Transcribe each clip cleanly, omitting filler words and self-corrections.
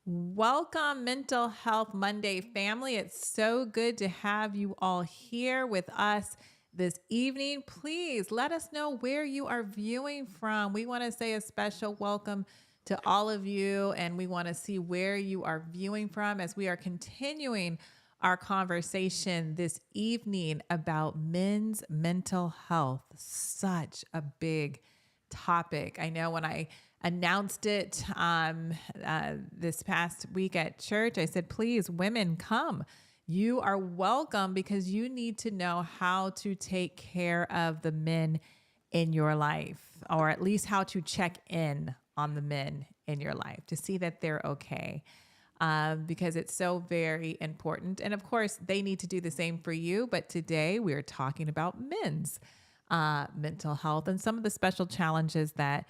Welcome, Mental Health Monday family. It's so good to have you all here with us this evening. Please let us know where you are viewing from. We want to say a special welcome to all of you, and we want to see where you are viewing from as we are continuing our conversation this evening about men's mental health. Such a big topic. I know when I announced it this past week at church, I said, please, women, come. You are welcome because you need to know how to take care of the men in your life, or at least how to check in on the men in your life to see that they're okay. Because it's so very important. And of course, they need to do the same for you. But today we're talking about men's mental health and some of the special challenges that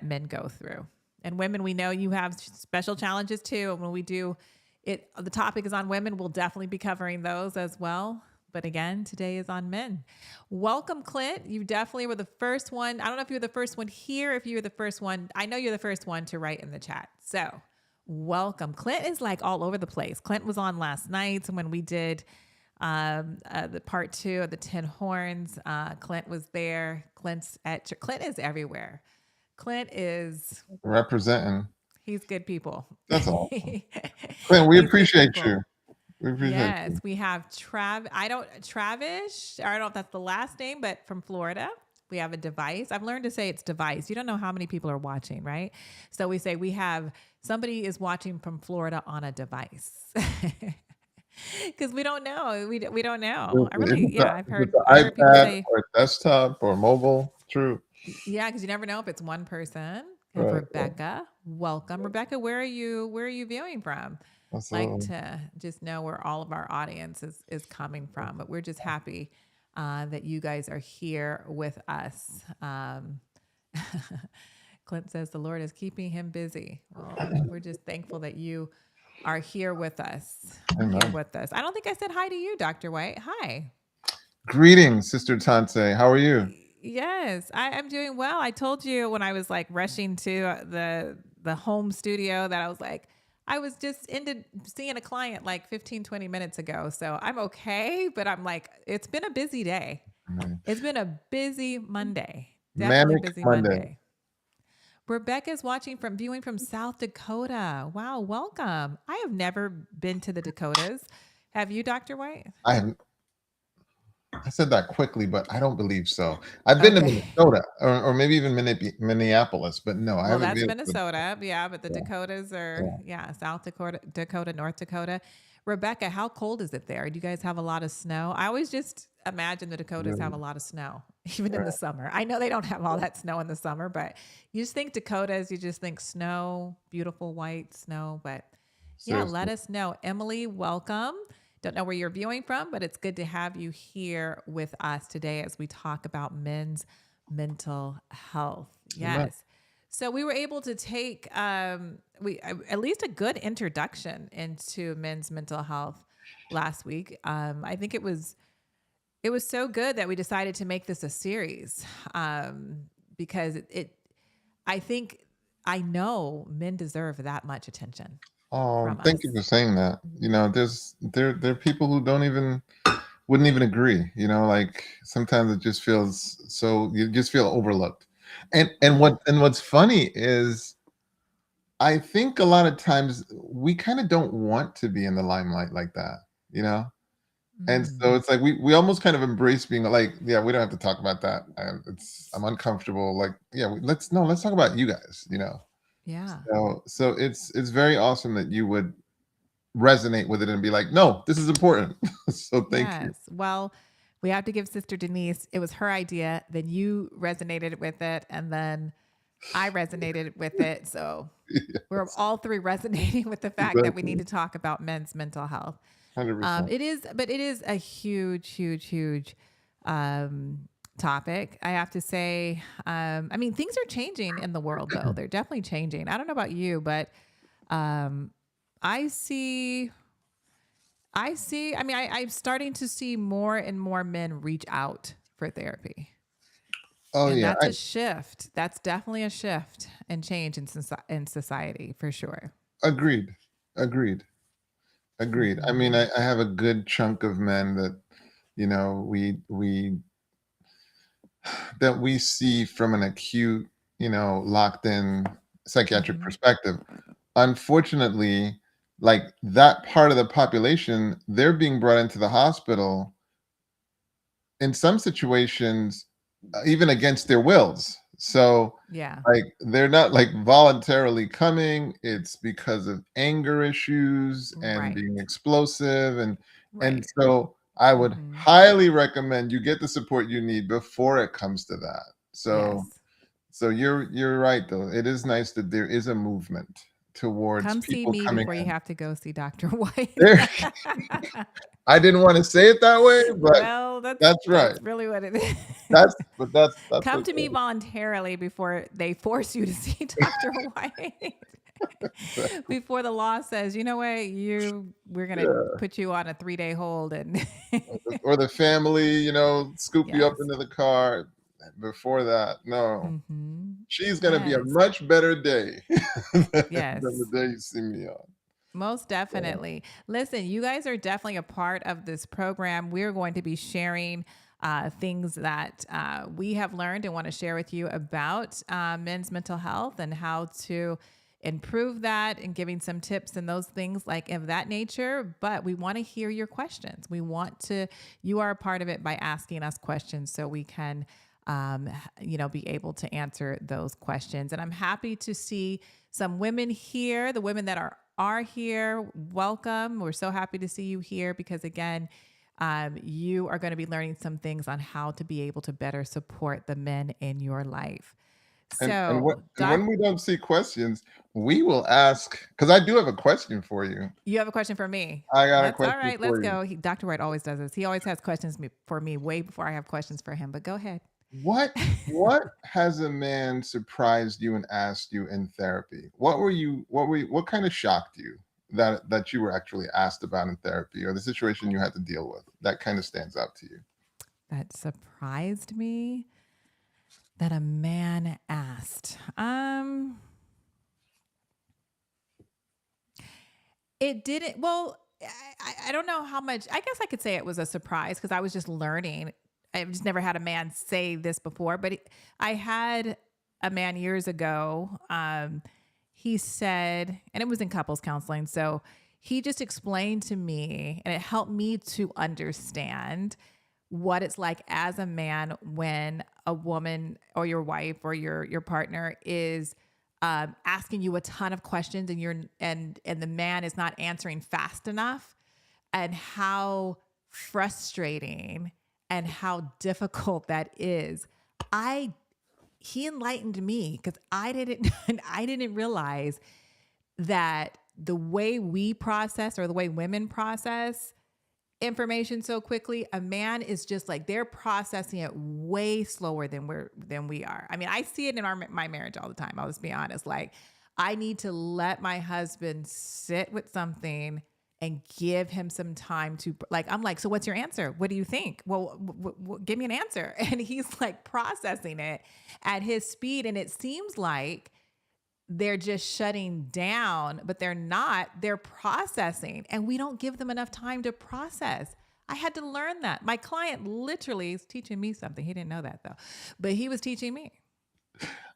men go through. And women, we know you have special challenges too. And when we do it, the topic is on women. We'll definitely be covering those as well. But again, today is on men. Welcome, Clint. You definitely were the first one. I don't know if you were the first one here, if you were the first one. I know you're the first one to write in the chat. So welcome. Clint is like all over the place. Clint was on last night when we did the part 2 of the 10 horns. Clint was there. Clint is everywhere. Clint is, Representing. he's good people. That's awesome. Clint, we He's good appreciate people. you. We appreciate Yes, you. we have Travish, I don't know if that's the last name, but from Florida. We have a device. I've learned to say it's device. You don't know how many people are watching, right? So we say we have somebody is watching from Florida on a device. Because we don't know. We don't know. I've Is it heard the people iPad say, or desktop or mobile? True. yeah, because you never know if it's one person. We have Right. Rebecca. Welcome. Rebecca, where are you viewing from? Like Absolutely. to just know where all of our audience is coming from. But we're just happy that you guys are here with us. Clint says the Lord is keeping him busy. Well, we're just thankful that you are here with us. Here Amen. with us. I don't think I said hi to you, Dr. White. Hi. Greetings, Sister Tante. How are you? Yes, I am doing well. I told you when I was like rushing to the home studio that I was just into seeing a client like 15, 20 minutes ago. So I'm okay, but I'm like, it's been a busy day. Amen. It's been a busy Monday. Definitely a Manic busy Monday. Monday. Rebecca's viewing from South Dakota. Wow, welcome. I have never been to the Dakotas. Have you, Dr. White? I have I said that quickly, but I don't believe so. I've been to Okay. Minnesota or maybe even Minneapolis, but no, I Well, haven't that's been to Minnesota. Yeah, but the yeah, Dakotas are, yeah. yeah, South Dakota, North Dakota. Rebecca, how cold is it there? Do you guys have a lot of snow? I always just imagine the Dakotas have Really, a lot of snow, even in the right. summer. I know they don't have all that snow in the summer, but you just think Dakotas, you just think snow, beautiful white snow. But yeah, let Seriously. us know. Emily, welcome. Don't know where you're viewing from, but it's good to have you here with us today as we talk about men's mental health. Amen. Yes. So we were able to take at least a good introduction into men's mental health last week. I think it was so good that we decided to make this a series because I think I know men deserve that much attention from Thank you us. for saying that. There are people who don't even wouldn't even agree. Like sometimes it just feels so you just feel overlooked. And what's funny is I think a lot of times we kind of don't want to be in the limelight like that, you know? And so Mm, it's like we almost kind of embrace being like, yeah, we don't have to talk about that. I'm uncomfortable. Like, yeah, let's talk about you guys. yeah. So it's very awesome that you would resonate with it and be like, no, this is important. So thank you. Yes. Well, we have to give Sister Denise, it was her idea. Then you resonated with it. And then I resonated with it. So we're Yes, all three resonating with the fact that we need exactly. to talk about men's mental health. 100%. It is a huge, huge, huge topic. I have to say, I mean, things are changing in the world, though. They're definitely changing. I don't know about you, but um, I see I'm starting to see more and more men reach out for therapy. Oh And yeah, that's a shift. That's definitely a shift and change in society for sure. agreed. Agreed. Agreed. I mean, Mhm. I have a good chunk of men that, we that we see from an acute, locked in psychiatric Mhm. perspective. Unfortunately, like that part of the population, they're being brought into the hospital in some situations, even against their wills. So, Yeah. like, they're not like voluntarily coming. It's because of anger issues and Right. being explosive, and Right. so I would Mhm. highly recommend you get the support you need before it comes to that. Yes. So you're right though. It is nice that there is a movement towards Come see people me coming before you in. have to go see Doctor White. There, I didn't want to say it that way, but Well, that's right. that's really what it is. That's Come to me okay. voluntarily before they force you to see Doctor White. Before the law says, "You know what? We're gonna Yeah. put you on a 3-day hold," and Or the family, scoop you up yes. into the car. Before that, no. Mhm. She's gonna be a Yes. much better day than the Yes. day you see me on. Most Yeah. definitely. Listen, you guys are definitely a part of this program. We're going to be sharing things that we have learned and want to share with you about men's mental health and how to improve that and giving some tips and those things like of that nature. But we want to hear your questions. You are a part of it by asking us questions so we can, be able to answer those questions. And I'm happy to see some women here, the women that are here. Welcome. We're so happy to see you here because again, you are going to be learning some things on how to be able to better support the men in your life. So, And Doc, when we don't see questions, we will ask because I do have a question for you. you have a question for me. I got a That's all question right. Let's for you. go. Dr. Wright always does this. He always has questions for me way before I have questions for him. But go ahead. What has a man surprised you and asked you in therapy? What kind of shocked you that you were actually asked about in therapy or the situation you had to deal with that kind of stands out to you? That surprised me that a man asked. It didn't. Well, I don't know how much. I guess I could say it was a surprise because I was just learning. I've just never had a man say this before, but I had a man years ago. He said, and it was in couples counseling. So he just explained to me, and it helped me to understand what it's like as a man when a woman or your wife or your partner is asking you a ton of questions and the man is not answering fast enough, and how frustrating and how difficult that is. I He enlightened me because I didn't I didn't realize that the way we process or the way women process information so quickly, a man is just like they're processing it way slower than we are. I mean, I see it in my marriage all the time. I'll just be honest. Like, I need to let my husband sit with something and give him some time to like. I'm like, so what's your answer? What do you think? Well, give me an answer. And he's like processing it at his speed, and it seems like they're just shutting down, but they're not. They're processing, and we don't give them enough time to process. I had to learn that. My client literally is teaching me something. He didn't know that though, but he was teaching me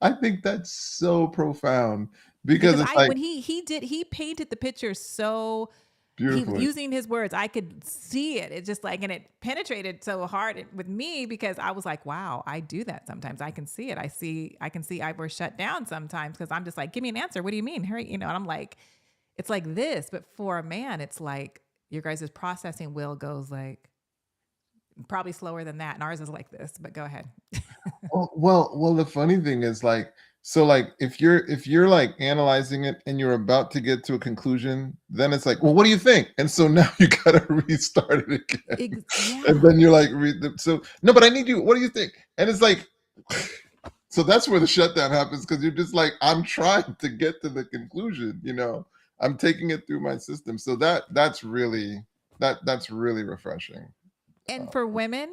I think that's so profound because because it's like he painted the picture so he beautifully. using his words. I could see it. It just like, and it penetrated so hard with me because I was like, wow, I do that sometimes. I can see it. I can see we're shut down sometimes because I'm just like, give me an answer. What do you mean? Hurry, and I'm like, it's like this, but for a man, it's like your guys' processing will goes like probably slower than that. And ours is like this, but go ahead. Well, the funny thing is like so like if you're like analyzing it and you're about to get to a conclusion, then it's like, well, what do you think? And so now you gotta restart it again. And Yeah. then you're like, so no, but I need you. What do you think? And it's like, so that's where the shutdown happens because you're just like, I'm trying to get to the conclusion. I'm taking it through my system. So that's really refreshing. And Uh, for women,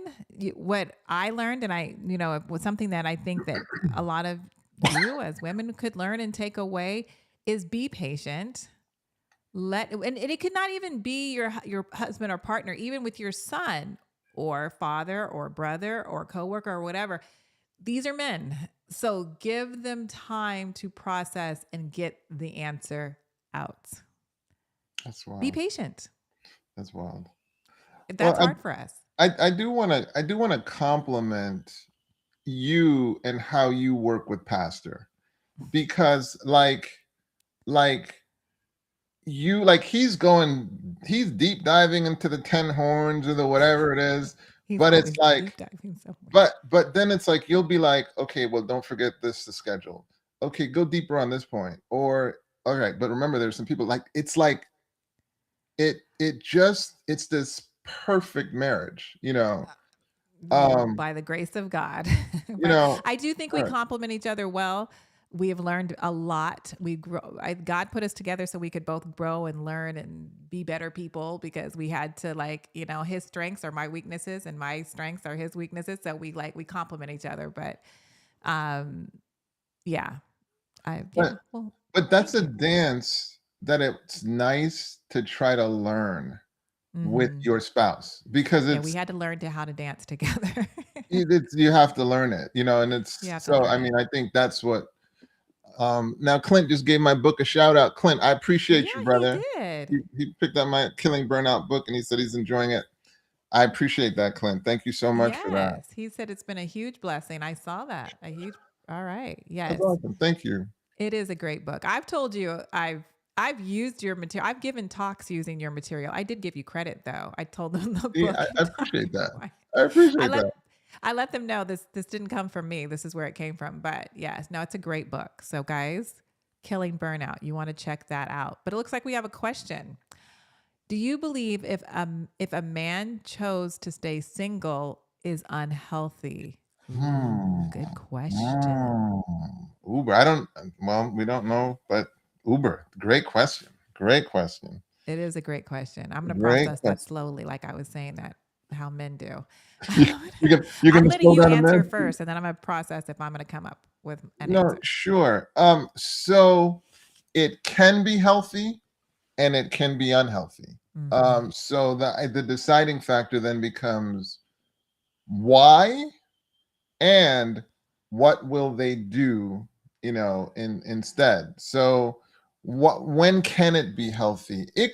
what I learned, and it was something that I think that a lot of you as women could learn and take away is be patient. And it could not even be your husband or partner, even with your son or father or brother or coworker or whatever. These are men. So give them time to process and get the answer out. That's Be wild. patient. That's wild. Well, That's hard for us. I do want to compliment you and how you work with Pastor, because like he's deep diving into the 10 horns or the whatever it is, He's but it's always like deep diving somewhere. but then it's like you'll be like, okay, well, don't forget this to schedule. Okay, go deeper on this point. Or all right, but remember there's some people like it's like it's this perfect marriage, you know. Um, By the grace of God. you But know, I do think we right. complement each other well. We have learned a lot. We grow. God put us together so we could both grow and learn and be better people, because we had to, like, his strengths are my weaknesses and my strengths are his weaknesses. So we complement each other. But um, yeah, But Well, but that's thank a you. dance that it's nice to try to learn with Hmm. your spouse, because Yeah, we had to learn to how to dance together. you have to learn it, you know, and You it's have to so I learn it. mean, I think that's what now Clint just gave my book a shout out. Clint, I appreciate you, Yeah, he brother. did. He picked up my Killing Burnout book and he said he's enjoying it. I appreciate that, Clint. Thank you so much for that. Yes, he said it's been a huge blessing. I saw that. A huge All right. That's Yes. awesome. Thank you. It is a great book. I've told you I've used your material. I've given talks using your material. I did give you credit though. I told them the See, book I and appreciate talking that. point. I I appreciate let that. I let them know this didn't come from me. This is where it came from. But yes, no, it's a great book. So guys, Killing Burnout. You want to check that out. But it looks like we have a question. Do you believe if a man chose to stay single is unhealthy? Ooh, Hmm. good question. Hmm. Uber. I don't. Well, we don't know, but Uber. Great question. Great question. It is a great question. I'm going to Great process that question. slowly, like I was saying that how men do. You're I'm gonna letting slow you down a answer minute. first, and then I'm going to process if I'm going to come up with an No, answer. sure. So it can be healthy and it can be unhealthy. Hmm. So the deciding factor then becomes why and what will they do, instead. So when can it be healthy? Hmm. It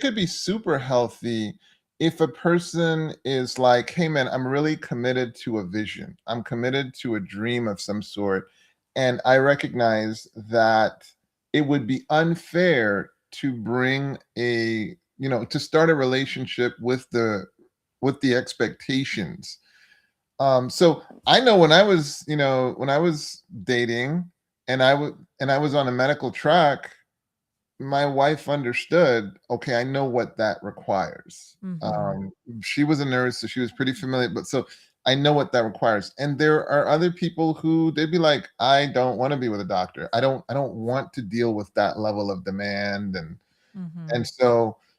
could be super healthy if a person is like, hey man, I'm really committed to a vision, I'm committed to a dream of some sort, and I recognize that it would be unfair to bring to start a relationship with the expectations. So I know when I was dating and I was on a medical track, my wife understood, okay, I know what that requires. Hmm. She was a nurse, so she was pretty familiar, but so I know what that requires. And there are other people who they'd be like, I don't want to be with a doctor. I don't want to deal with that level of demand. And Hmm.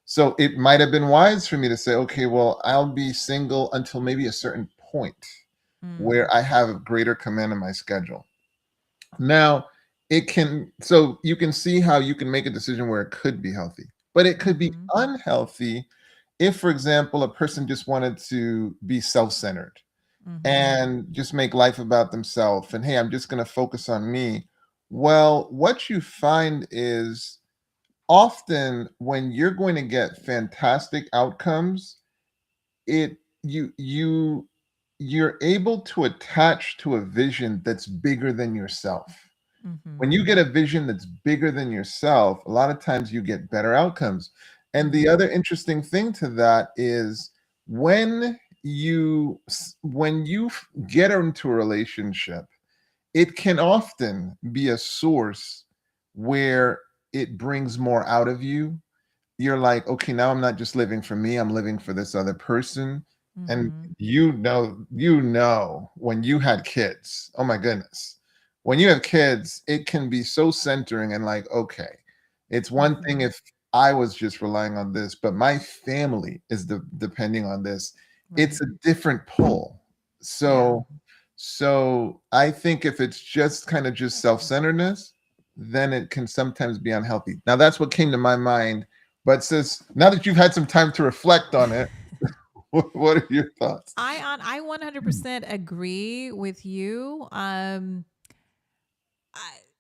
so it might have been wise for me to say, okay, well, I'll be single until maybe a certain point Mm. where I have greater command of my schedule. Now, so you can see how you can make a decision where it could be healthy, but it could be Hmm. unhealthy if, for example, a person just wanted to be self-centered Hmm. and just make life about themselves and hey, I'm just going to focus on me. Well, what you find is often when you're going to get fantastic outcomes, it you're able to attach to a vision that's bigger than yourself. When Hmm. you get a vision that's bigger than yourself, a lot of times you get better outcomes. And the Hmm. other interesting thing to that is when you get into a relationship, it can often be a source where it brings more out of you. You're like, okay, now I'm not just living for me, I'm living for this other person. And Hmm. when you had kids, oh my goodness, when you have kids, it can be so centering and like, okay, it's one thing Hmm. if I was just relying on this, but my family is depending on this. It's Right. a different pull. Yeah. So I think if it's just kind of just self-centeredness, then it can sometimes be unhealthy. Now that's what came to my mind. But sis, now that you've had some time to reflect on it, what are your thoughts? I 100% agree with you.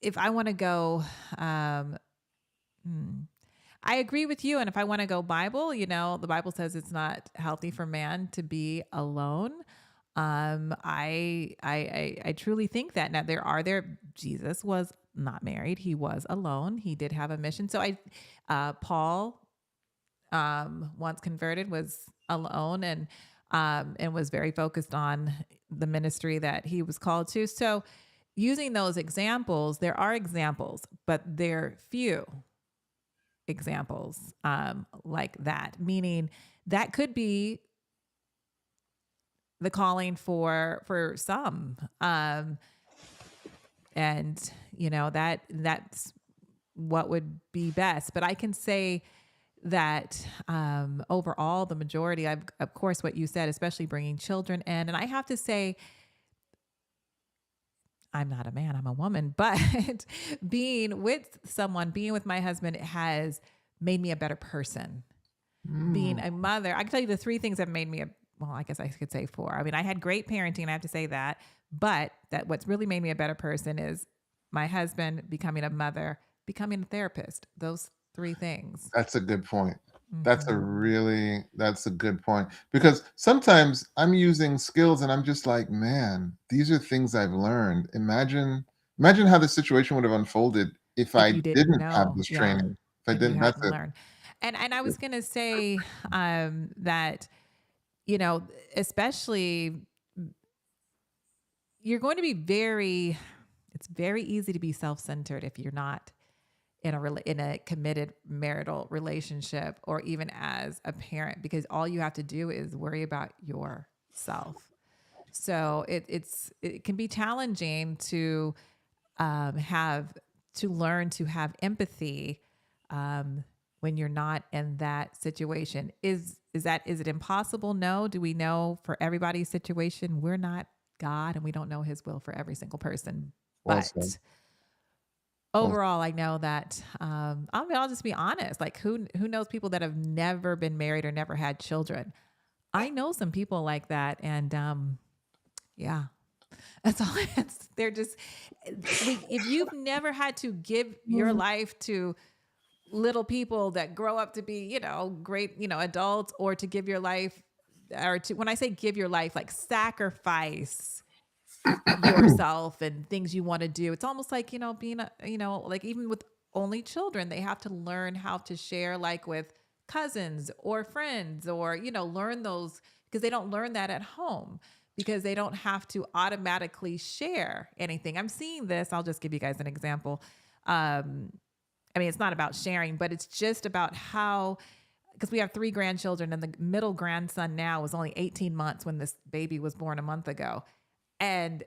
If I want to go, um, hmm, I agree with you. And if I want to go Bible, the Bible says it's not healthy for man to be alone. I truly think that. Now Jesus was not married. He was alone. He did have a mission. So Paul, once converted, was alone and was very focused on the ministry that he was called to. So using those examples, there are examples, but they're few examples like that, meaning that could be the calling for some. And that's what would be best. But I can say that overall, the majority, of course, what you said, especially bringing children in, and I have to say, I'm not a man, I'm a woman, but being with my husband has made me a better person. Being Mm, a mother, I can tell you the three things that made me well, I guess I could say four. I mean, I had great parenting, and I have to say that, but that what's really made me a better person is my husband, becoming a mother, becoming a therapist. Those three things. that's a good point. Mhm. That's a good point because sometimes I'm using skills and I'm just like, man, these are things I've learned. Imagine how the situation would have unfolded if If I you didn't didn't have know, this yeah, training. If I if you didn't, that's hadn't it. learned. And I was gonna say, that, you know, especially you're going to be it's very easy to be self-centered if you're not in a committed marital relationship or even as a parent, because all you have to do is worry about yourself. So it can be challenging to have to learn to have empathy when you're not in that situation. Is it impossible? No. Do we know for everybody's situation? We're not God, and we don't know His will for every single person. Well said. But Well, overall, I know that I'll just be honest. Like who knows people that have never been married or never had children? I know some people like that, and yeah, that's all. They're just if you've never had to give your life to little people that grow up to be, great, adults, or to give your life, or to when I say give your life, like sacrifice yourself and things you want to do. It's almost like, being like even with only children, they have to learn how to share like with cousins or friends or, learn those because they don't learn that at home because they don't have to automatically share anything. I'm seeing this. I'll just give you guys an example. I mean, it's not about sharing, but it's just about how, because we have three grandchildren and the middle grandson now was only 18 months when this baby was born a month ago. And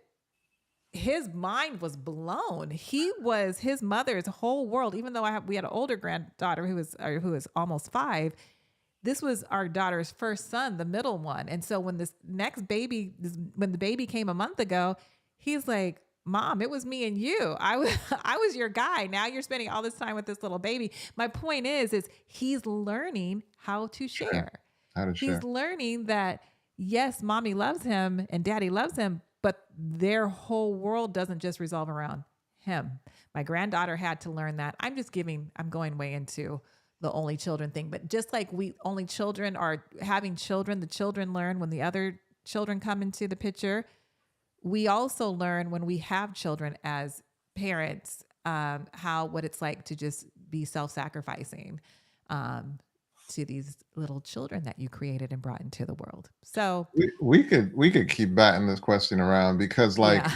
his mind was blown. He was his mother's whole world. Even though we had an older granddaughter who is almost 5. This was our daughter's first son, the middle one. And so when when the baby came a month ago, he's like, "Mom, it was me and you. I was your guy. Now you're spending all this time with this little baby." My point is he's learning how to share. share. How to He's share. learning that yes, mommy loves him and daddy loves him, but their whole world doesn't just resolve around him. My granddaughter had to learn that. I'm going way into the only children thing, but just like we only children are having children, the children learn when the other children come into the picture. We also learn when we have children as parents, what it's like to just be self-sacrificing um, to these little children that you created and brought into the world. So We could keep batting this question around because like yeah,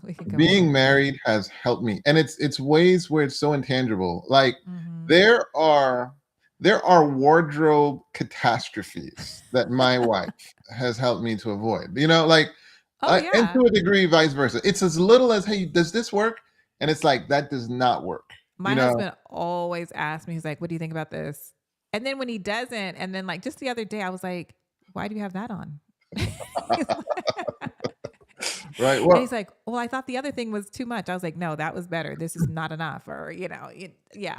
we can go being forever. married has helped me, and it's ways where it's so intangible. Like Hmm. there are there are wardrobe catastrophes that my wife has helped me to avoid. Like Oh and yeah, to a degree, vice versa. It's as little as, "Hey, does this work?" And it's like that does not work. my You know, husband always asks me. He's like, "What do you think about this?" And then when he doesn't, and then like just the other day, I was like, "Why do you have that on?" He's like- Right. And he's Well, like, well, I thought the other thing was too much. I was like, no, that was better. This is not enough. Or, yeah,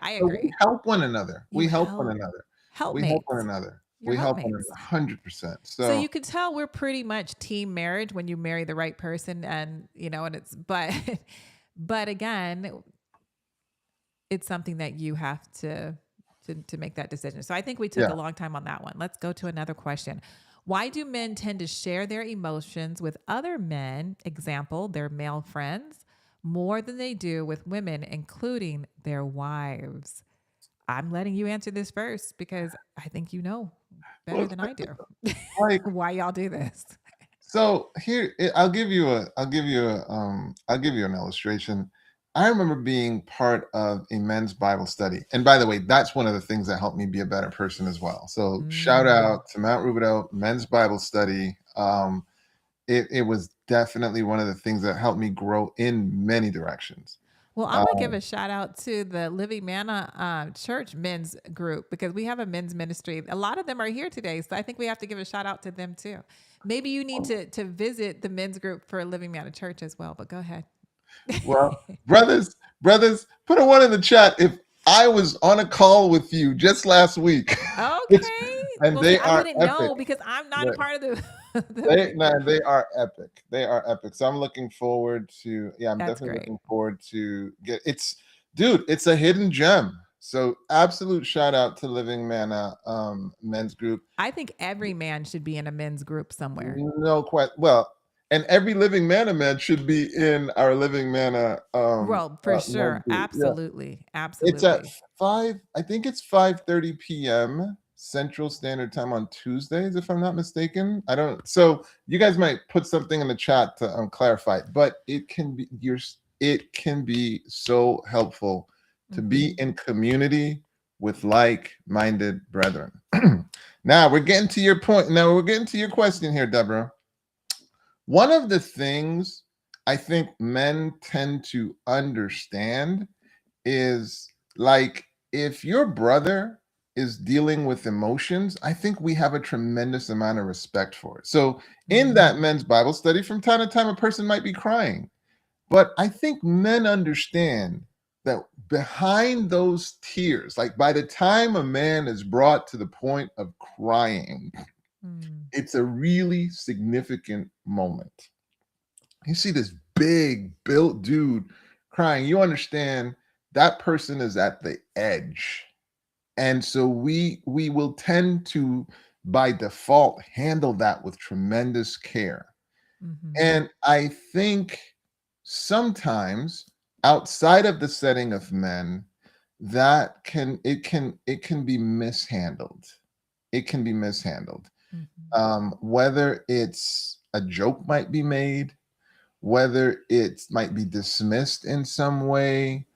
I so we agree. help one another. You We help one help another. We help one helpmates. another. You're We help one helpmates. another 100%. So So you could tell we're pretty much team marriage when you marry the right person and and it's but again, it's something that you have to make that decision. So I think we took yeah. a long time on that one. Let's go to another question. Why do men tend to share their emotions with other men, example, their male friends, more than they do with women, including their wives? I'm letting you answer this first because I think you know better Well, than I do like why y'all do this. so here I'll give you an illustration. I remember being part of a men's Bible study. And by the way, that's one of the things that helped me be a better person as well. So shout Mm. out to Mount Rubidoux Men's Bible Study. It was definitely one of the things that helped me grow in many directions. Well, I'm gonna give Um, a shout out to the Living Manna Church men's group because we have a men's ministry. A lot of them are here today, so I think we have to give a shout out to them too. Maybe you need to visit the men's group for Living Manna Church as well. But go ahead. well, brothers, put a one in the chat if I was on a call with you just last week. It's Okay. and Well, see, they I are wouldn't epic. know because I'm not a part of the They no, they are epic. They are epic. So I'm looking forward to yeah, I'm That's definitely great. looking forward to get it's dude, it's a hidden gem. So absolute shout out to Living Manna men's group. I think every man should be in a men's group somewhere. No quite well, and every Living Manna man should be in our Living Manna Well, for men's sure. group. Yeah. Absolutely. It's at Absolutely. 5, I think it's 5:30 p.m. Central Standard Time on Tuesdays, if I'm not mistaken. I don't so you guys might put something in the chat to clarify, but it can be so helpful to be Mhm. in community with like-minded brethren. Now we're getting to your point. Now we're getting to your question here, Deborah. One of the things I think men tend to understand is like if your brother is dealing with emotions, I think we have a tremendous amount of respect for it. So, in Mhm. that men's Bible study, from time to time, a person might be crying, but I think men understand that behind those tears, like by the time a man is brought to the point of crying, Mm. it's a really significant moment. You see this big built dude crying, you understand that person is at the edge. And so we will tend to by default handle that with tremendous care. Mhm. And I think sometimes outside of the setting of men, it can be mishandled. It can be mishandled. Mhm. Whether it's a joke might be made, whether it might be dismissed in some way,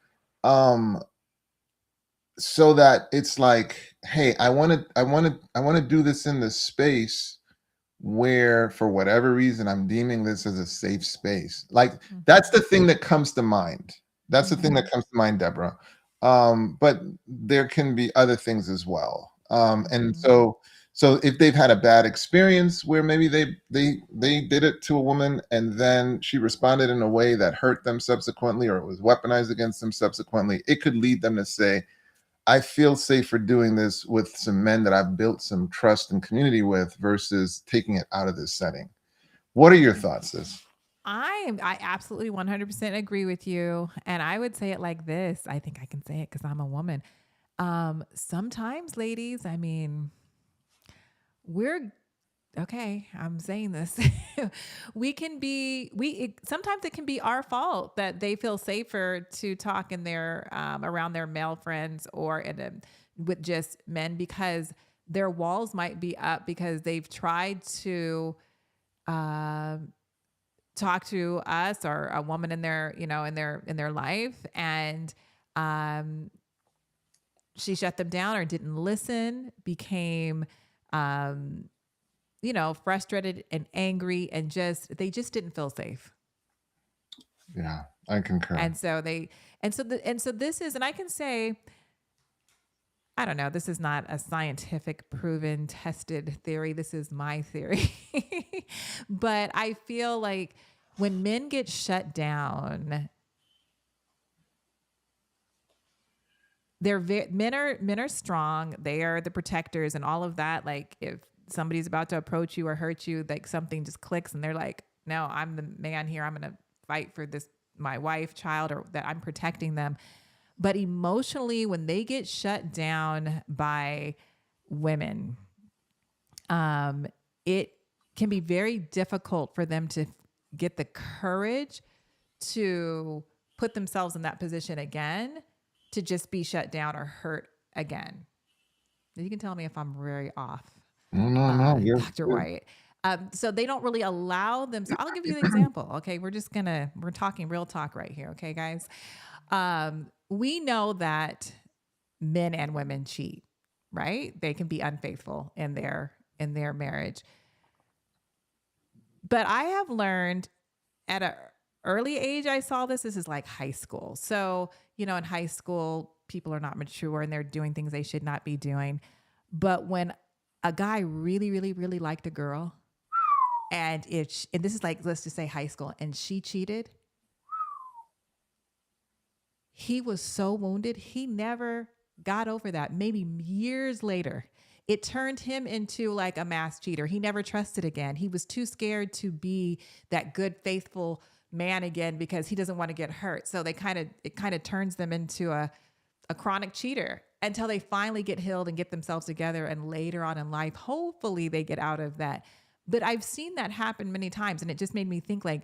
um so that it's like, hey, I want to do this in this space where for whatever reason I'm deeming this as a safe space. Like that's Mhm. the thing that comes to mind. That's the thing that Mhm. comes to mind, Deborah. But there can be other things as well. And Mhm. so if they've had a bad experience where maybe they did it to a woman and then she responded in a way that hurt them subsequently or it was weaponized against them subsequently, it could lead them to say, I feel safer doing this with some men that I've built some trust and community with versus taking it out of this setting. What are your thoughts, sis? I absolutely 100% agree with you. And I would say it like this. I think I can say it because I'm a woman. Sometimes, ladies, I mean, we're okay. I'm saying this. We can be, sometimes it can be our fault that they feel safer to talk in their, around their male friends or with just men because their walls might be up because they've tried to, um talk to us or a woman in their in their life and um she shut them down or didn't listen, became um frustrated and angry and they just didn't feel safe. Yeah, I concur. And so this is, and I can say, I don't know, this is not a scientific proven tested theory, this is my theory. But I feel like when men get shut down, men are strong. They are the protectors and all of that. Like if somebody's about to approach you or hurt you, like something just clicks and they're like, "No, I'm the man here. I'm going to fight for this my wife, child, or that I'm protecting them." But emotionally, when they get shut down by women, it can be very difficult for them to get the courage to put themselves in that position again, to just be shut down or hurt again. You can tell me if I'm very off, No, no, no. Dr. Whyte. So they don't really allow them. So I'll give you an example. Okay. We're talking real talk right here. Okay, guys. We know that men and women cheat, right? They can be unfaithful in their marriage. But I have learned at an early age, I saw this. This is like high school. So, in high school, people are not mature and they're doing things they should not be doing. But when a guy really, really, really liked a girl, and this is like, let's just say high school, and she cheated, he was so wounded. He never got over that. Maybe years later, it turned him into like a mass cheater. He never trusted again. He was too scared to be that good, faithful man again because he doesn't want to get hurt. So it kind of turns them into a chronic cheater until they finally get healed and get themselves together. And later on in life, hopefully they get out of that. But I've seen that happen many times. And it just made me think like,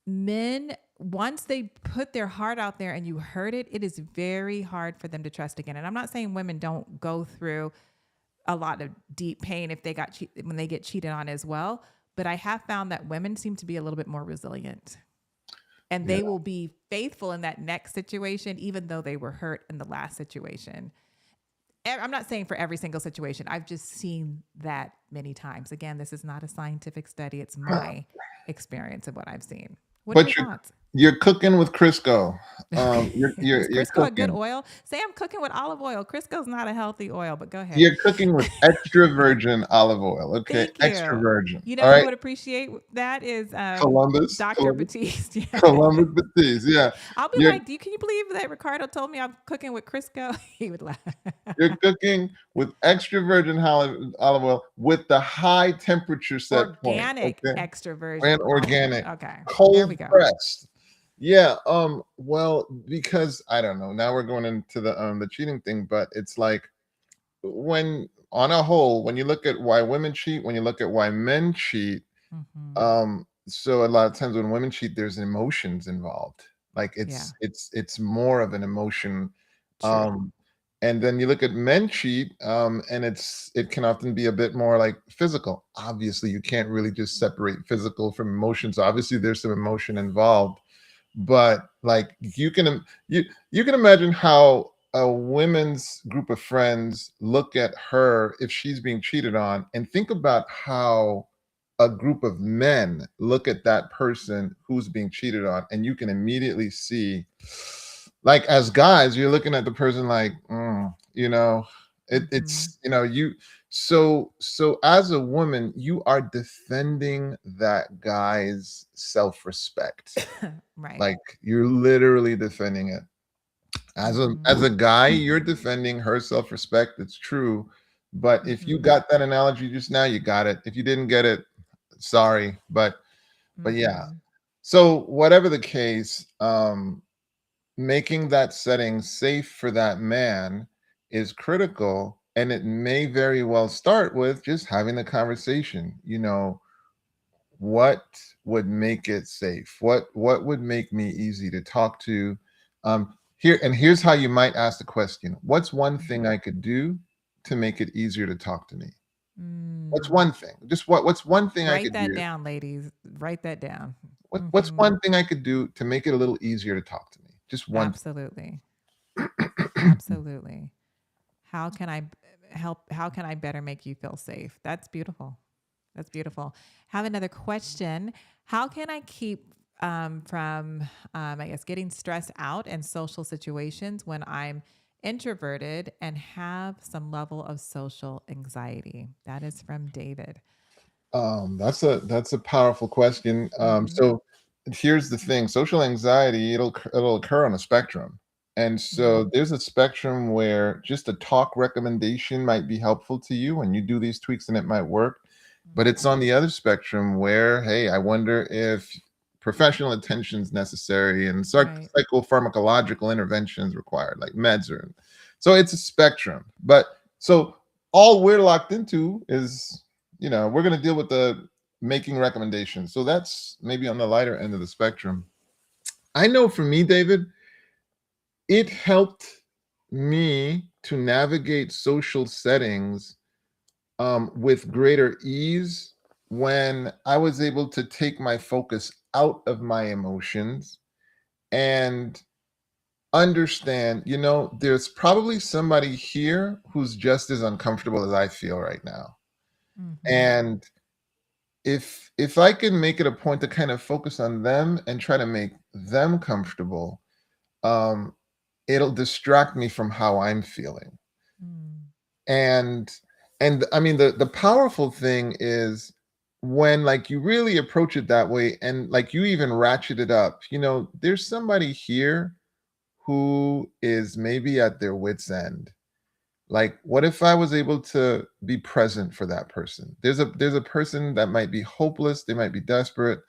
men, once they put their heart out there and you hurt it, it is very hard for them to trust again. And I'm not saying women don't go through a lot of deep pain if they when they get cheated on as well, but I have found that women seem to be a little bit more resilient, and Yeah. they will be faithful in that next situation even though they were hurt in the last situation. I'm not saying for every single situation. I've just seen that many times. Again, this is not a scientific study. It's my experience of what I've seen. What are your But thoughts? you're cooking with Crisco. Is You're Crisco a good cooking. oil? Say I'm cooking with olive oil. Crisco's not a healthy oil, but go ahead. You're cooking with extra virgin olive oil. Okay, Thank extra you. virgin. You All know who right, would appreciate that is Columbus, Dr. Columbus, Batiste. Yeah. Columbus Batiste. Yeah, I'll be you're like, can you believe that Ricardo told me I'm cooking with Crisco? He would laugh. you're cooking with extra virgin olive oil with the high temperature set point. Organic Okay, extra and virgin olive oil. organic, Okay. There we cold go. pressed. Yeah. Well, because I don't know. Now we're going into the cheating thing, but it's like when on a whole, when you look at why women cheat, when you look at why men cheat, Hmm. so a lot of times when women cheat, there's emotions involved. Like Yeah. it's more of an emotion. True. Um, and then you look at men cheat, and it can often be a bit more like physical. Obviously, you can't really just separate physical from emotions. Obviously, there's some emotion involved, but like you can imagine how a women's group of friends look at her if she's being cheated on, and think about how a group of men look at that person who's being cheated on, and you can immediately see, like as guys, you're looking at the person like, Hmm. it's you. So as a woman, you are defending that guy's self-respect. Right. Like you're literally defending it. Hmm. As a guy, you're defending her self-respect. It's true. But if you Hmm. got that analogy just now, you got it. If you didn't get it, sorry. But yeah. Hmm. So whatever the case, making that setting safe for that man is critical. And it may very well start with just having the conversation. What would make it safe? What would make me easy to talk to? Here's how you might ask the question: what's one thing I could do to make it easier to talk to me? What's Mm. one thing? Just what's one thing I Write could that do? down, ladies. Write that down. What's Hmm. one thing I could do to make it a little easier to talk to me? Just one Absolutely. thing. Absolutely. How can I help? How can I better make you feel safe? That's beautiful. That's beautiful. Have another question. How can I keep from, I guess, getting stressed out in social situations when I'm introverted and have some level of social anxiety? That is from David. That's a powerful question. Hmm. here's the thing, social anxiety, it'll occur on a spectrum. And so Mhm. there's a spectrum where just a talk recommendation might be helpful to you and you do these tweaks and it might work. But it's on Mhm. the other spectrum where, hey, I wonder if professional attention is necessary and Right. psychopharmacological interventions required, like meds or so it's a spectrum. But so all we're locked into is, we're going to deal with the making recommendations. So that's maybe on the lighter end of the spectrum. I know for me, David, it helped me to navigate social settings with greater ease when I was able to take my focus out of my emotions and understand, there's probably somebody here who's just as uncomfortable as I feel right now. Mhm. And if I can make it a point to kind of focus on them and try to make them comfortable, um, it'll distract me from how I'm feeling. Mm. And I mean the powerful thing is when like you really approach it that way and like you even ratchet it up, there's somebody here who is maybe at their wits end. Like, what if I was able to be present for that person? There's a person that might be hopeless, they might be desperate,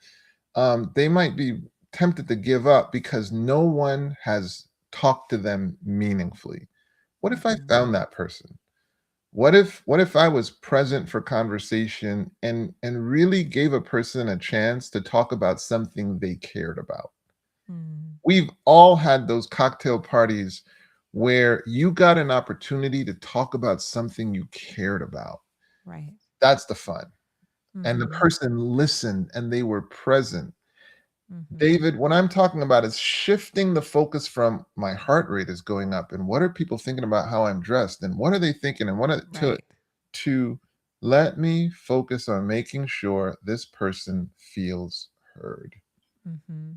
they might be tempted to give up because no one has talked to them meaningfully. What if I Mhm. found that person? What if I was present for conversation and really gave a person a chance to talk about something they cared about? Mm. We've all had those cocktail parties where you got an opportunity to talk about something you cared about. Right. That's the fun. And the Mhm. person listened and they were present. Mhm. David, what I'm talking about is shifting the focus from my heart rate is going up and what are people thinking about how I'm dressed and what are they thinking and Right. to let me focus on making sure this person feels heard. Mhm.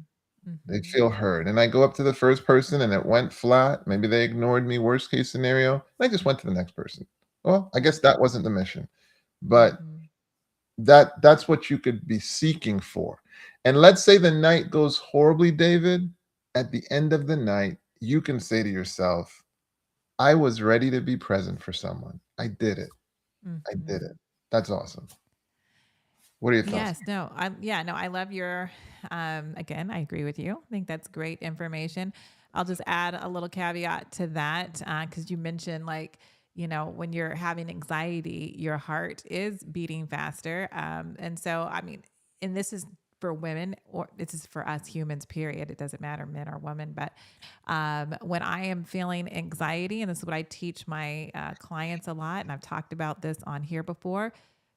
They Mhm. feel heard. And I go up to the first person and it went flat. Maybe they ignored me, worst case scenario. And I just went to the next person. Well, I guess that wasn't the mission. But Mhm. that's what you could be seeking for. And let's say the night goes horribly, David. At the end of the night, you can say to yourself, I was ready to be present for someone. I did it. I did Mhm. it. That's awesome. What are your thoughts? Yes, no, no, I love your again, I agree with you. I think that's great information. I'll just add a little caveat to that because you mentioned like, when you're having anxiety, your heart is beating faster. And so I mean, and this is for women or this is for us humans, period. It doesn't matter men or women, but when I am feeling anxiety, and this is what I teach my clients a lot, and I've talked about this on here before,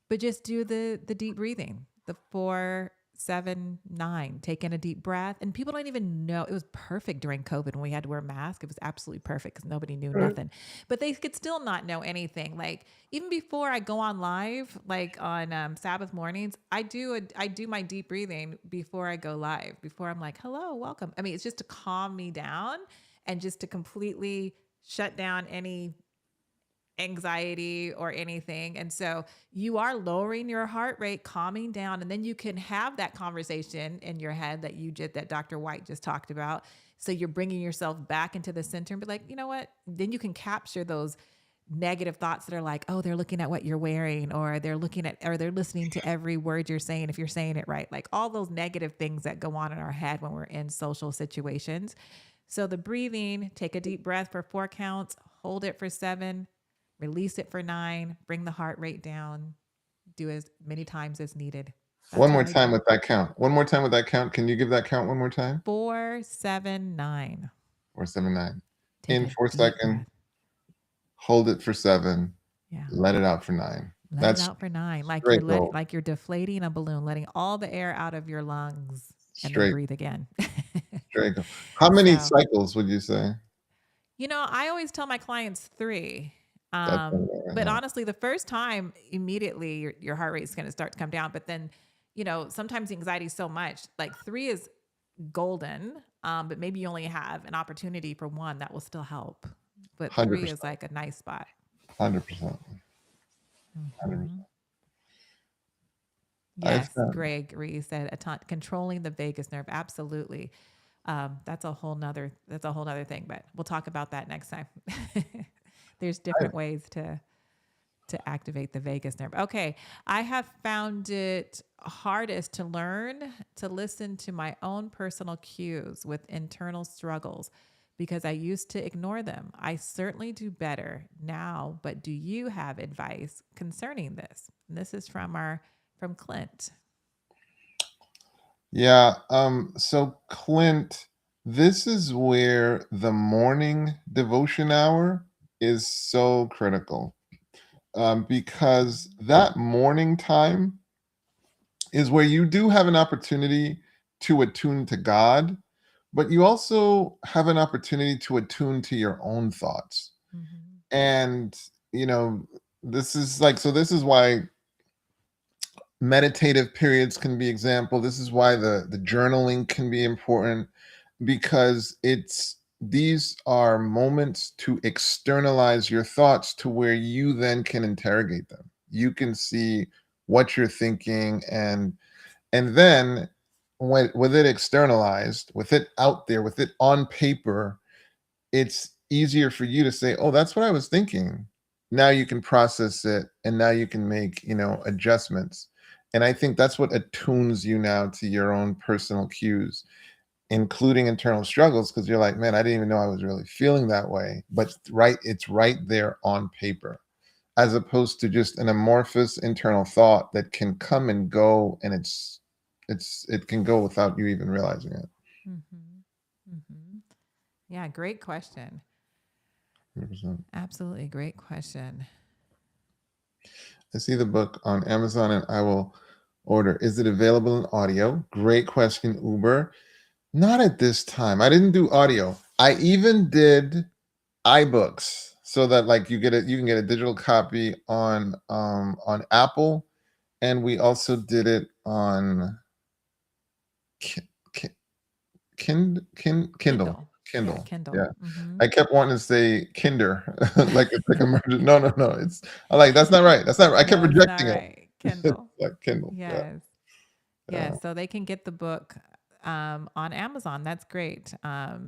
but just do the deep breathing, the 4-7-9. Take in a deep breath. And people don't even know it was perfect during COVID when we had to wear masks. It was absolutely perfect because nobody knew Right. nothing. But they could still not know anything. Like even before I go on live, like on Sabbath mornings, I do my deep breathing before I go live. Before I'm like, hello, welcome. I mean, it's just to calm me down and just to completely shut down any anxiety or anything. And so you are lowering your heart rate, calming down, and then you can have that conversation in your head that Dr. White just talked about. So you're bringing yourself back into the center and be like, you know what? Then you can capture those negative thoughts that are like, oh, they're looking at what you're wearing, or they're listening to every word you're saying if you're saying it right. Like all those negative things that go on in our head when we're in social situations. So the breathing, take a deep breath for 4 counts, hold it for 7, release it for 9, bring the heart rate down, do as many times as needed. One That's what more I time do. with that count. One more time with that count. Can you give that count one more time? 4-7-9. Or 7 9. Take In a deep 4 seconds, breath. hold it for 7, Yeah. let it out for 9. Let it That's out for 9. straight gold. Like you're deflating a balloon, letting all the air out of your lungs and then Straight, breathe again. straight gold. How many So, cycles would you say? I always tell my clients 3. That's right But now. honestly, the first time, immediately your heart rate is going to start to come down. But then, sometimes the anxiety is so much. Like 3 is golden, but maybe you only have an opportunity for 1 that will still help. But 3 is 100%. like a nice spot. 100%. 100%. Hmm. I Yes, found Greg Reed said controlling the vagus nerve. Absolutely. That's a whole nother thing, but we'll talk about that next time. There's I different ways to activate the vagus nerve. Okay, I have found it hardest to learn to listen to my own personal cues with internal struggles because I used to ignore them. I certainly do better now, but do you have advice concerning this? And this is from Clint. yeah, so Clint, this is where the morning devotion hour is so critical, because that morning time is where you do have an opportunity to attune to God, but you also have an opportunity to attune to your own thoughts. Mhm. And, you know, this is like, so this is why meditative periods can be example. This is why the journaling can be important, because it's these are moments to externalize your thoughts to where you then can interrogate them. You can see what you're thinking, and then when with it externalized, with it out there, with it on paper, it's easier for you to say, "Oh, that's what I was thinking." Now you can process it, and now you can make, adjustments. And I think that's what attunes you now to your own personal cues, including internal struggles, because you're like, "Man, I didn't even know I was really feeling that way." But it's right there on paper, as opposed to just an amorphous internal thought that can come and go, and it can go without you even realizing it. Mhm. Mhm. Yeah, great question. 100%. Absolutely great question. I see the book on Amazon and I will order. Is it available in audio? Great question, Uber. Not at this time. I didn't do audio. I even did iBooks so that like you can get a digital copy on Apple, and we also did it on Ki- Ki- Kindle. Kindle. Yeah, Kindle. Kindle. Yeah. Mhm. I kept wanting to say Kinder, like it's like a merger. No, no, no. It's I like that's not right. That's not right. I kept No, it's not rejecting it. right. Kindle. Like Kindle. Yeah. Yes. Yeah. Yes. So they can get the book on Amazon. That's great. All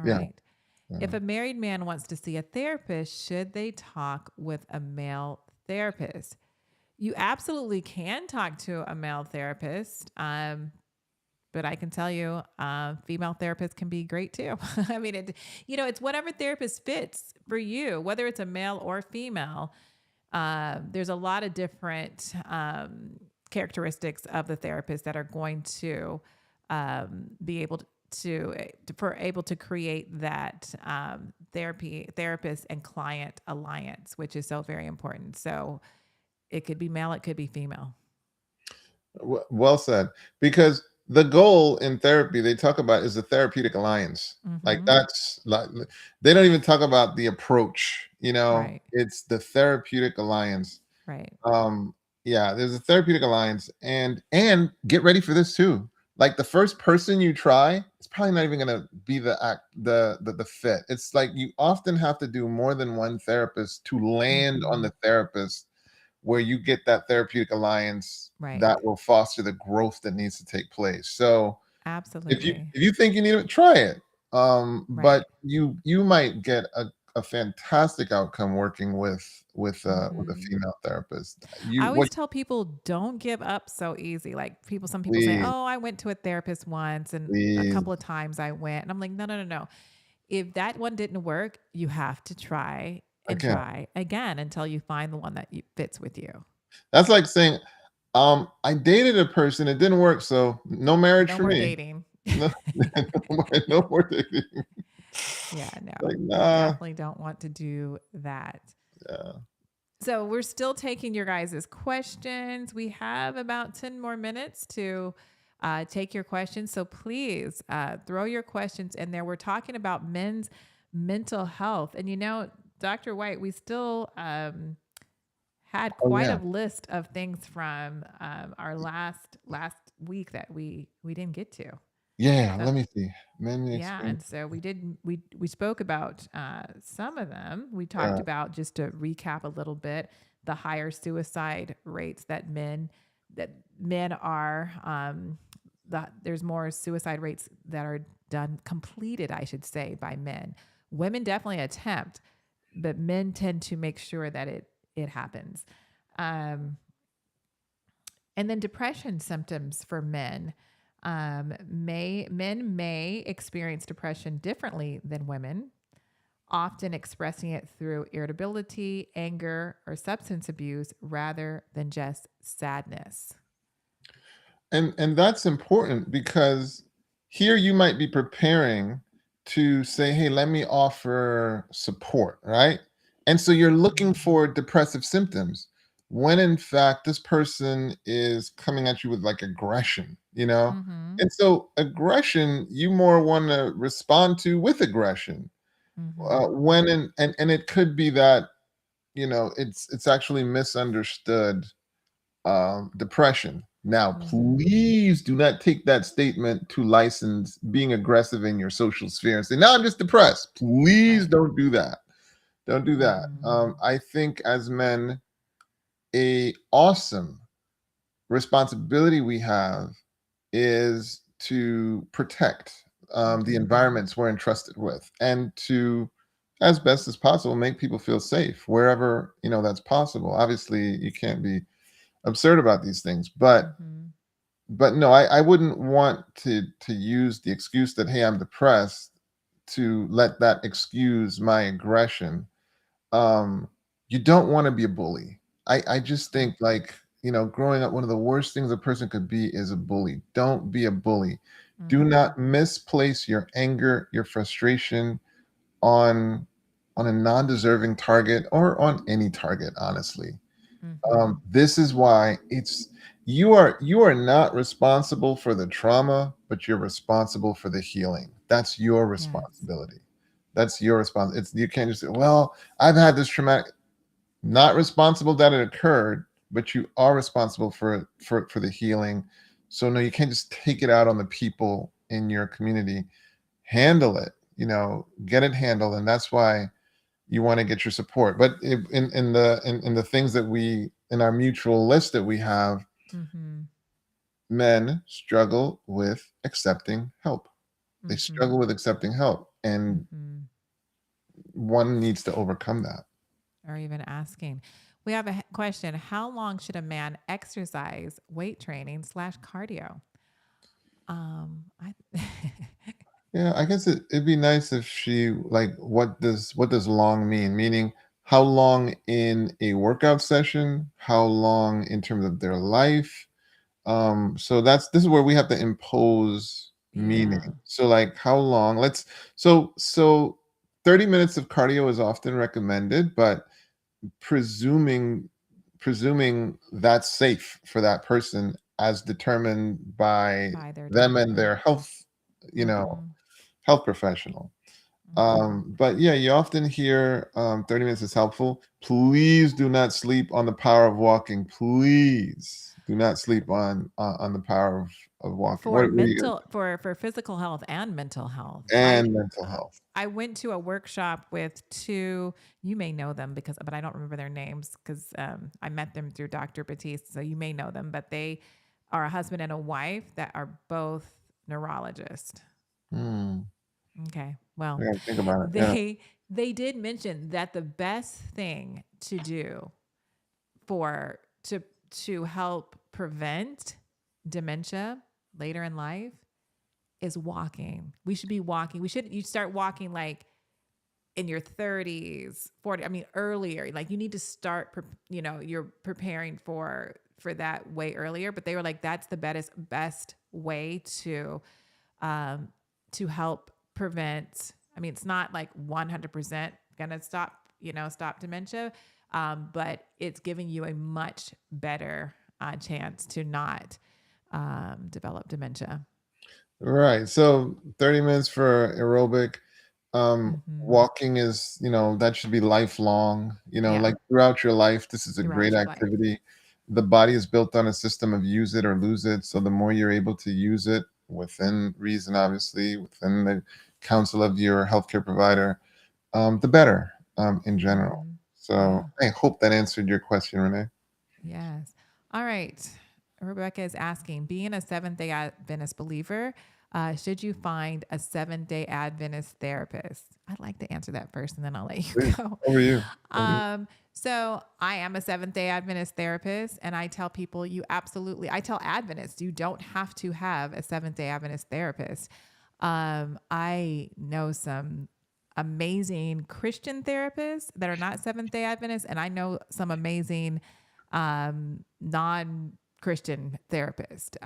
Yeah. right. Yeah. If a married man wants to see a therapist, should they talk with a male therapist? You absolutely can talk to a male therapist. But I can tell you, female therapists can be great too. I mean, it's whatever therapist fits for you, whether it's a male or female. There's a lot of different characteristics of the therapist that are going to be able for able to create that therapist and client alliance, which is so very important. So it could be male, it could be female. Well said. Because the goal in therapy they talk about is the therapeutic alliance. Like Mm-hmm. that's like they don't even talk about the approach. Right. It's the therapeutic alliance. Right. Um, yeah, there's a therapeutic alliance, and get ready for this too. Like the first person you try, it's probably not even gonna be the fit. It's like you often have to do more than one therapist to land on Mm-hmm. the therapist where you get that therapeutic alliance Right. that will foster the growth that needs to take place. So if you Absolutely. if you think you need it, try it. Right. But you might get a fantastic outcome working with a Mm-hmm. female therapist. I You always what tell people don't give up so easy. Like some people say, please, "Oh, I went to a therapist once and a please. couple of times I went." And I'm like, "No, no, no, no. If that one didn't work, you have to try and Again, try again until you find the one that fits with you." that's like saying, I dated a person, it didn't work, so no marriage No for more me. dating. No, no more dating. Yeah, no. Like, You nah. definitely don't want to do that. Yeah. So we're still taking your guys' questions. We have about 10 more minutes to take your questions. So please throw your questions in there. We're talking about men's mental health. And Dr. White, we still had Oh, quite a yeah. list of things from our last week that we didn't get to. Yeah, So let me see. Men yeah, experience. and so we spoke about some of them. We talked Yeah. about, just to recap a little bit, the higher suicide rates that men that men are there's more suicide rates that are done completed, I should say, by men. Women definitely attempt, but men tend to make sure that it happens. Um, and then depression symptoms for men. Men may experience depression differently than women, often expressing it through irritability, anger, or substance abuse rather than just sadness. And that's important because here you might be preparing to say, "Hey, let me offer support," right? And so you're looking Mm-hmm. for depressive symptoms when in fact this person is coming at you with like aggression, you know? Mm-hmm. And so aggression, you more want to respond to with aggression. Mm-hmm. When and it could be that, it's actually misunderstood depression. Now, Mm-hmm. please do not take that statement to license being aggressive in your social sphere and say, "No, I'm just depressed." Please Right. don't do that. Don't do that. Mm-hmm. I think as men, a awesome responsibility we have is to protect the Mm-hmm. environments we're entrusted with, and to, as best as possible, make people feel safe wherever that's possible. Obviously, you can't be absurd about these things, Mm-hmm. but no, I wouldn't want to use the excuse that, hey, I'm depressed, to let that excuse my aggression. Um, you don't want to be a bully. I just Okay. think, like, growing up, one of the worst things a person could be is a bully. Don't be a bully. Do Mm-hmm. not misplace your anger, your frustration on a non-deserving target, or on any target, honestly. Mm-hmm. This is why you are not responsible for the trauma, but you're responsible for the healing. That's your Yes. responsibility. That's your response. It's You can't just say, "Well, I've had this traumatic." Not responsible that it occurred, but you are responsible for the healing. So no, you can't just take it out on the people in your community. Handle it. Get it handled, and that's why you want to get your support. But in the things that we in our mutual list that we have, Mm-hmm. men struggle with accepting help. They Mm-hmm. struggle with accepting help, and Mm-hmm. one needs to overcome that. Or even asking. We have a question. How long should a man exercise weight training slash cardio? I Yeah, I guess it'd be nice if she, like, what does long mean? Meaning, how long in a workout session? How long in terms of their life? So this is where we have to impose yeah. meaning. So, like, how long? So 30 minutes of cardio is often recommended, but presuming presuming that's safe for that person, as determined by By their them and doctor. their you know Mm-hmm. health professional. Mm-hmm. But yeah, you often hear 30 minutes is helpful. Please do not sleep on the power of walking. Please do not sleep on the power of walking. For What are you gonna mental for physical health and mental health. And mental health. I went to a workshop with two, you may know them but I don't remember their names because I met them through Dr. Batiste. So you may know them, but they are a husband and a wife that are both neurologists. Hmm. Okay. Well, I gotta think about it. Yeah. they did mention that the best thing to do for to help prevent dementia later in life is walking. We should be walking. You start walking like in your 30s, 40, I mean earlier. Like you need to start you're preparing for that way earlier, but they were like that's the best way um to help prevent. I mean, it's not like 100% going to stop dementia, but it's giving you a much better chance to not develop dementia. Right. So 30 minutes for aerobic. Mm-hmm. Walking is, that should be lifelong, Yeah, like throughout your life. This is a great throughout your life. activity. The body is built on a system of use it or lose it. So the more you're able to use it within reason, obviously, within the counsel of your healthcare provider, the better, in general. Mm-hmm. So Yeah. I hope that answered your question, Renee. Yes. All right. Rebecca is asking, being a Seventh day Adventist believer, should you find a Seventh-day Adventist therapist? I'd like to answer that first and then I'll let you Please, go. over you. Over you. So I am a Seventh-day Adventist therapist, and I tell people I tell Adventists, you don't have to have a Seventh-day Adventist therapist. I know some amazing Christian therapists that are not Seventh-day Adventists, and I know some amazing non-Christian therapists.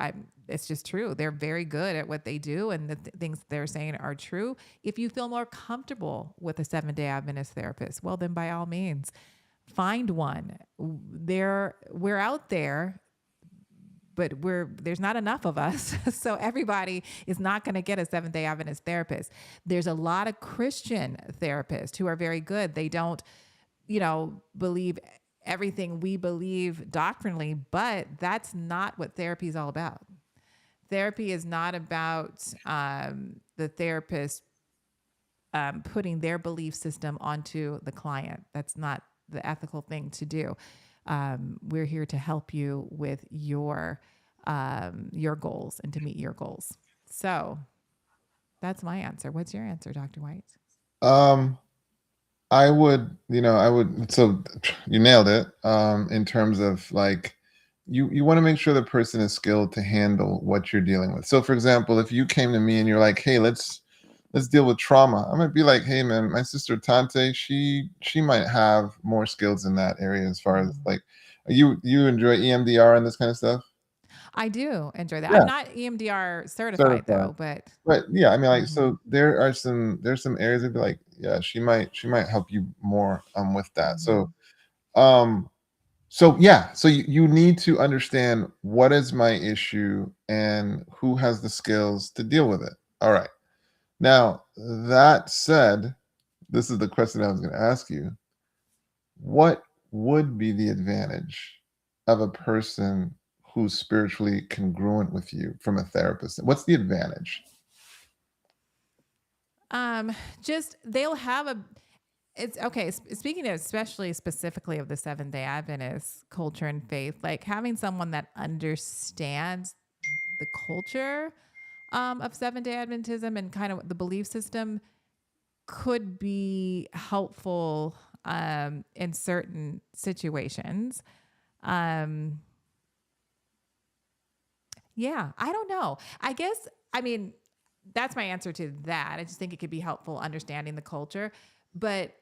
It's just true. They're very good at what they do, and the things they're saying are true. If you feel more comfortable with a Seventh-day Adventist therapist, well, then by all means, find one. We're out there, but there's not enough of us. So everybody is not going to get a Seventh-day Adventist therapist. There's a lot of Christian therapists who are very good. They don't, believe everything we believe doctrinally, but that's not what therapy is all about. Therapy is not about the therapist putting their belief system onto the client. That's not the ethical thing to do. We're here to help you with your goals and to meet your goals. So that's my answer. What's your answer, Dr. White? Um, so you nailed it. In terms of like, you want to make sure the person is skilled to handle what you're dealing with. So, for example, if you came to me and you're like, "Hey, let's deal with trauma," I might be like, "Hey, man, my sister Tante, she might have more skills in that area as far as Mhm. like, you enjoy EMDR and this kind of stuff." I do enjoy that. I'm Yeah, not EMDR certified certified. though, but But yeah, I mean, like, mhm, so there's some areas that be like, yeah, she might help you more with that. mhm. Um, so yeah, so you need to understand what is my issue and who has the skills to deal with it. All right. Now, that said, this is the question I was going to ask you. What would be the advantage of a person who's spiritually congruent with you from a therapist? What's the advantage? Um, just they'll have a it's okay. Speaking of especially specifically of the Seventh-day Adventist culture and faith, like having someone that understands the culture of Seventh-day Adventism and kind of the belief system could be helpful in certain situations. Um, yeah, I don't know. I guess, I mean, that's my answer to that. I just think it could be helpful understanding the culture. But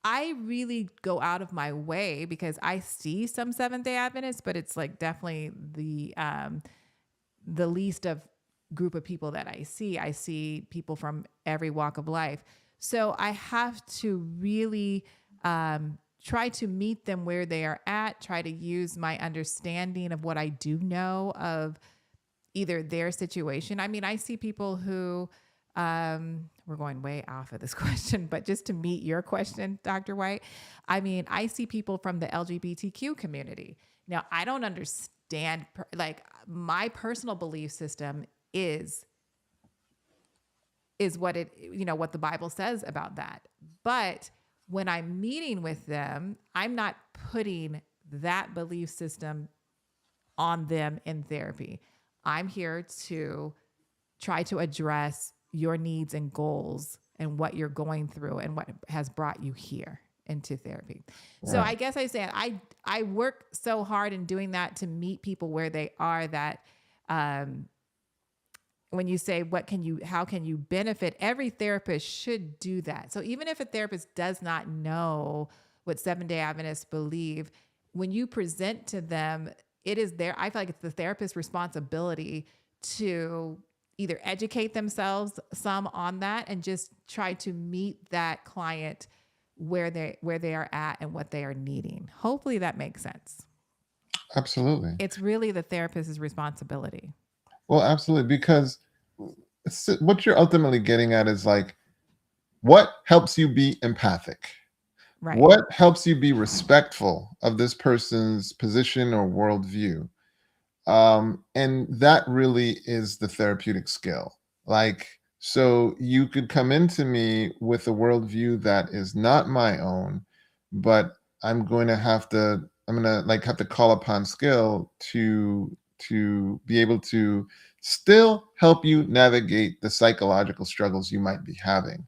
I really go out of my way because I see some Seventh-day Adventists, but it's like definitely the least of group of people that I see. I see people from every walk of life. So I have to really try to meet them where they are at, try to use my understanding of what I do know of either their situation. I mean, I see people who, we're going way off of this question, but just to meet your question, Dr. White, I mean, I see people from the LGBTQ community. Now, I don't understand, like, my personal belief system is what what the Bible says about that. But when I'm meeting with them, I'm not putting that belief system on them in therapy. I'm here to try to address your needs and goals and what you're going through and what has brought you here into therapy. So Right. I guess I say I work so hard in doing that to meet people where they are that um, when you say how can you benefit, every therapist should do that. So even if a therapist does not know what Seven-day Adventists believe, when you present to them, it is I feel like it's the therapist's responsibility to either educate themselves some on that and just try to meet that client where they are at and what they are needing. Hopefully that makes sense. Absolutely. It's really the therapist's responsibility. Well, absolutely, because what you're ultimately getting at is like, what helps you be empathic? Right. What helps you be respectful of this person's position or worldview? And that really is the therapeutic skill. Like, so you could come into me with a worldview that is not my own, but I'm going to like have to call upon skill to to be able to still help you navigate the psychological struggles you might be having.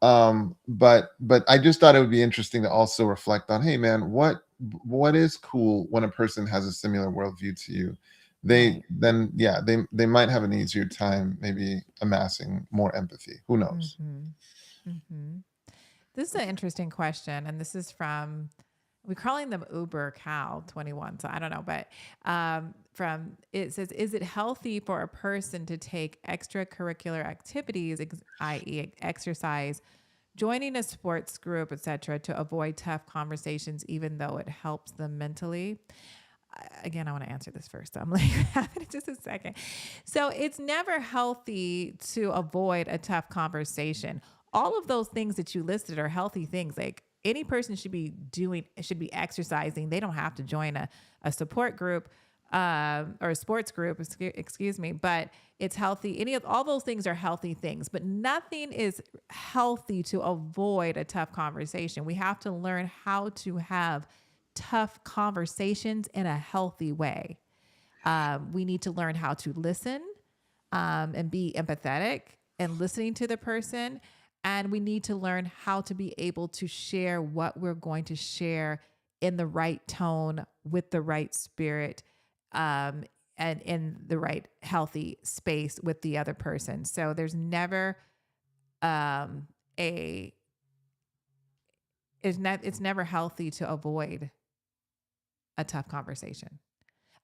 But I just thought it would be interesting to also reflect on, hey man, what is cool when a person has a similar worldview to you? They Right. then yeah, they might have an easier time maybe amassing more empathy. Who knows? Mm-hmm. Mm-hmm. This is an interesting question, and this is from we're calling them Uber Cow 21, so I don't know, but from it says, is it healthy for a person to take extracurricular activities, i.e., exercise, joining a sports group, etc., to avoid tough conversations, even though it helps them mentally? Again, I want to answer this first. So I'm like, having it just a second. So it's never healthy to avoid a tough conversation. All of those things that you listed are healthy things. Like any person should be exercising. They don't have to join a support group or a sports group, excuse me, but it's healthy. All those things are healthy things, but nothing is healthy to avoid a tough conversation. We have to learn how to have tough conversations in a healthy way. We need to learn how to listen and be empathetic and listening to the person. And we need to learn how to be able to share what we're going to share in the right tone, with the right spirit, um, and in the right healthy space with the other person. So there's never um, a it's never healthy to avoid a tough conversation.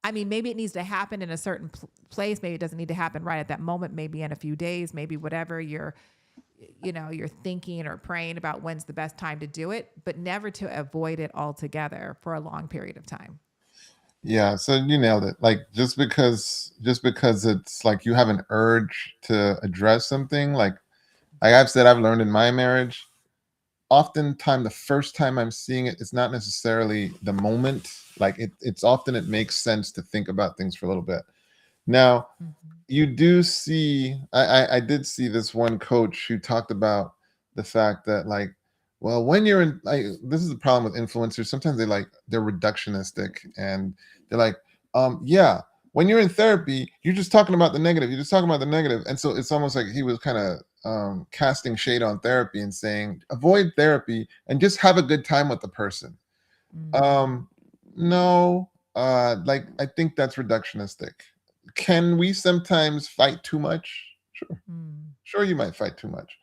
I mean, maybe it needs to happen in a certain place. Maybe it doesn't need to happen right at that moment. Maybe in a few days. Maybe whatever you're thinking or praying about when's the best time to do it, but never to avoid it altogether for a long period of time. Yeah, so you nailed it. Like just because it's like you have an urge to address something, like I've said, I've learned in my marriage, oftentimes the first time I'm seeing it, it's not necessarily the moment. Like it's often it makes sense to think about things for a little bit. Now, Mm-hmm. you do see I did see this one coach who talked about the fact that like, well, when you're in like this is the problem with influencers. Sometimes they're reductionistic and they're like, yeah, when you're in therapy, you're just talking about the negative. You're just talking about the negative. And so it's almost like he was kind of casting shade on therapy and saying, avoid therapy and just have a good time with the person. Mm-hmm. Um, no, like I think that's reductionistic. Can we sometimes fight too much? Sure. Mm-hmm. Sure, you might fight too much.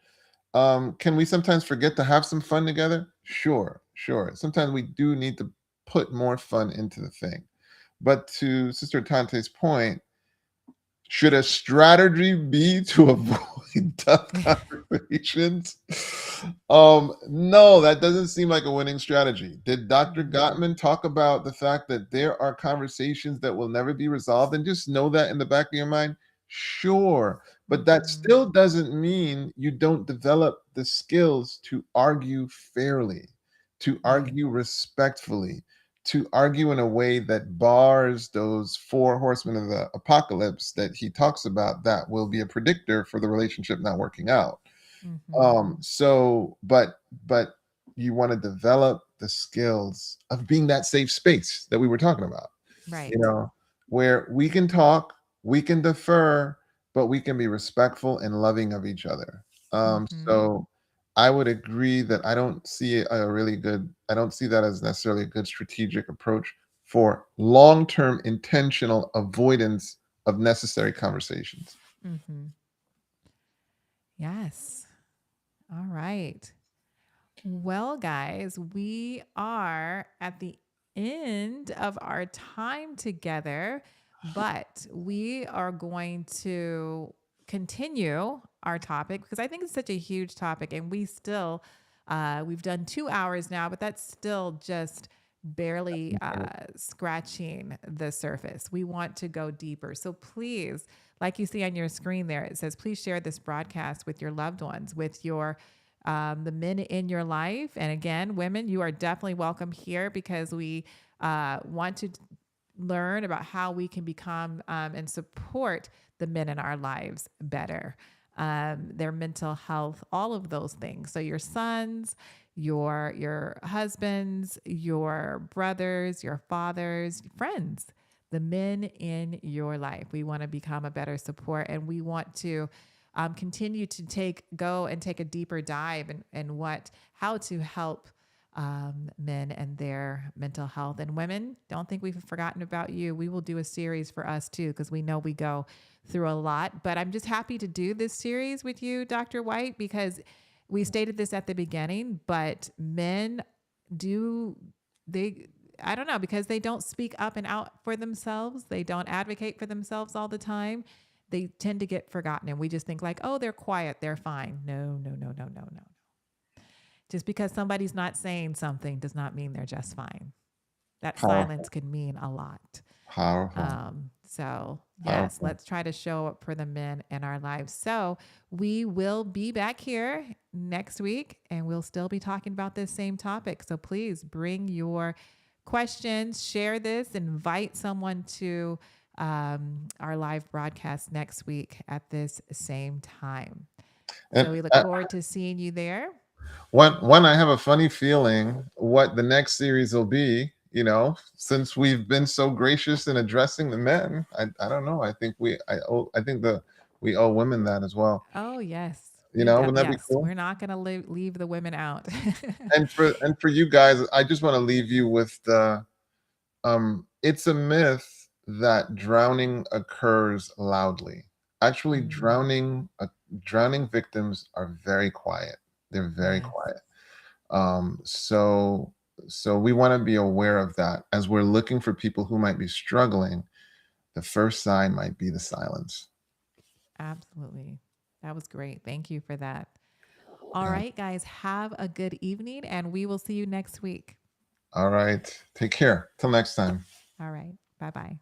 Can we sometimes forget to have some fun together? Sure, sure. Sometimes we do need to put more fun into the thing. But to Sister Tante's point, should a strategy be to avoid tough conversations? No, that doesn't seem like a winning strategy. Did Dr. Mm-hmm. Gottman talk about the fact that there are conversations that will never be resolved? And just know that in the back of your mind? Sure. But that Mm-hmm. still doesn't mean you don't develop the skills to argue fairly, to Right. argue respectfully, to argue in a way that bars those four horsemen of the apocalypse that he talks about that will be a predictor for the relationship not working out. Mm-hmm. But you want to develop the skills of being that safe space that we were talking about, you Right. know, where we can talk, we can defer, but we can be respectful and loving of each other. Mm-hmm. So I would agree that I don't see that as necessarily a good strategic approach for long-term intentional avoidance of necessary conversations. Mm-hmm. Yes. All right. Well, guys, we are at the end of our time together, but we are going to continue our topic because I think it's such a huge topic, and we've done 2 hours now, but that's still just barely scratching the surface. We want to go deeper. So please, like you see on your screen there, it says, please share this broadcast with your loved ones, with your the men in your life. And again, women, you are definitely welcome here because we want to learn about how we can become and support the men in our lives better, their mental health, all of those things. So your sons, your husbands, your brothers, your fathers, friends. the men in your life. We want to become a better support, and we want to continue to go and take a deeper dive and how to help men and their mental health. And women, don't think we've forgotten about you. We will do a series for us too, because we know we go through a lot. But I'm just happy to do this series with you, Dr. Whyte, because we stated this at the beginning, but men do they I don't know, because they don't speak up and out for themselves. They don't advocate for themselves all the time. They tend to get forgotten, and we just think like, oh, they're quiet, they're fine. No, no, no, no, no, no. Just because somebody's not saying something does not mean they're just fine. That silence Powerful, can mean a lot. powerful, So yes, powerful. let's try to show up for the men in our lives. So we will be back here next week, and we'll still be talking about this same topic. So please bring your questions, share this, invite someone to our live broadcast next week at this same time. So And we look forward to seeing you there. one, I have a funny feeling what the next series will be. Since we've been so gracious in addressing the men, I don't know. I think that we owe women that as well. Oh yes, Wouldn't that be yes. cool? We're not going to leave the women out. And for you guys, I just want to leave you with it's a myth that drowning occurs loudly. Actually, Mm, drowning victims are very quiet. They're very yes, quiet. So we want to be aware of that as we're looking for people who might be struggling. The first sign might be the silence. absolutely. That was great. Thank you for that. All Yeah. right, guys, have a good evening, and we will see you next week. All right. Take care. Till next time. All right. Bye bye.